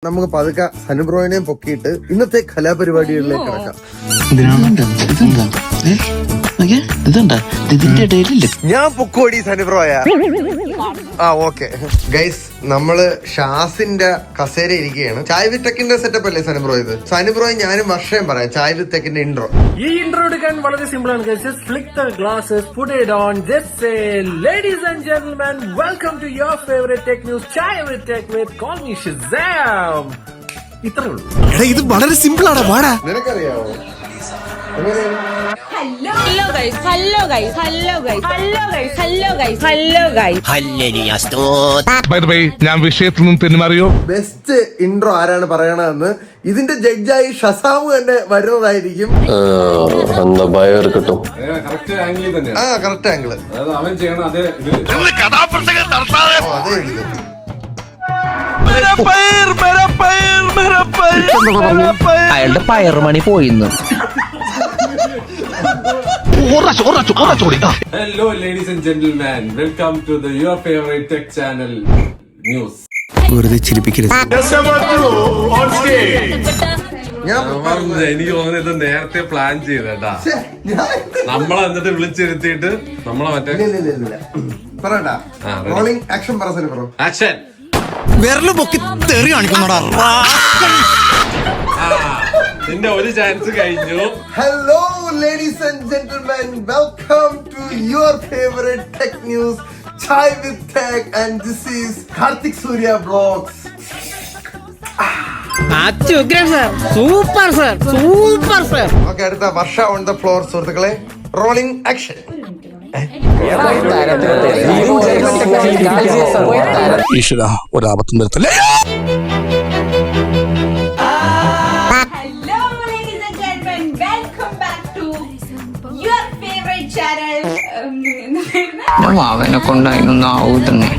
നമുക്ക് പതുക്കെ സനുബ്രോയിനെയും പൊക്കിയിട്ട് ഇന്നത്തെ കലാപരിപാടികളിലേക്ക് കിടക്കാം. ഞാൻ പൊക്കോടി സനുബ്രോയ. ഓക്കെ ഗൈസ്, നമ്മള് ഷാസിന്റെ കസേര ഇരിക്കുകയാണ്. ചായ് വിത്ത് ടെക്കിന്റെ സെറ്റപ്പ് അല്ലേ സനുബ്രോ ഇത്? സനുബ്രോയും ഞാനും വർഷം പറയാം ചായ് വിത്ത് ടെക്കിന്റെ ഇൻട്രോ. ഈ ഇൻട്രോ എടുക്കാൻ വളരെ സിമ്പിൾ ആണ് guys. Just flick the glasses, put it on, just say ladies and gentlemen, welcome to your favorite tech news, Chai with Tech with call me Shazam. ഇത്രേ ഉള്ളൂ. ഇത് വളരെ സിമ്പിൾ ആണ്. വാടാ, നിനക്കറിയാവോ? Hello guys, hello guys, hello guys, hello guys, hello guys, hello guys. By the way, ഞാൻ വിഷയത്തിൽ നിന്നും തെന്നുമാറിയോ? Best intro ആരാണ് പറയണതെന്ന് ഇതിന്റെ ജഡ്ജായി ഷസാമു തന്നെ വരുന്നതായിരിക്കും. കറക്റ്റ് ആംഗിള് അതെ ഇത്. അയാളുടെ പയറുമണി പോയിന്ന്. Hello ladies and gentlemen, welcome to your favorite tech channel news. വെറുതെ ചിരിപ്പിക്കരുത്. ഞാൻ എനിക്ക് തോന്നുന്നു ഇത് നേരത്തെ പ്ലാൻ ചെയ്തേട്ടാ. നമ്മളെ എന്നിട്ട് വിളിച്ചിരുത്തിയിട്ട് നമ്മളെ മറ്റേ പറയട്ടാ റോളിംഗ് ആക്ഷൻ പറ സനുബ്രോ. ആക്ഷൻ. വിരല് പൊക്കി തെറി കാണിക്കുന്നോടാ. നിന്റെ ഒരു ചാൻസ് കഴിഞ്ഞു. Hello ladies and gentlemen, welcome to your favorite tech news, Chai with Tech, and this is Karthik Surya Vlogs. Super sir, super sir. Okay, അടുത്ത വർഷ on the floor സുഹൃത്തുക്കളെ. Rolling action. ഈശ്വര, ഒരാപത്തും വരുത്തല്ലേ. Hello ladies and gentlemen, welcome back to your favorite channel. അവനെ കൊണ്ട് അതിനൊന്നും ആവൂ തന്നെ.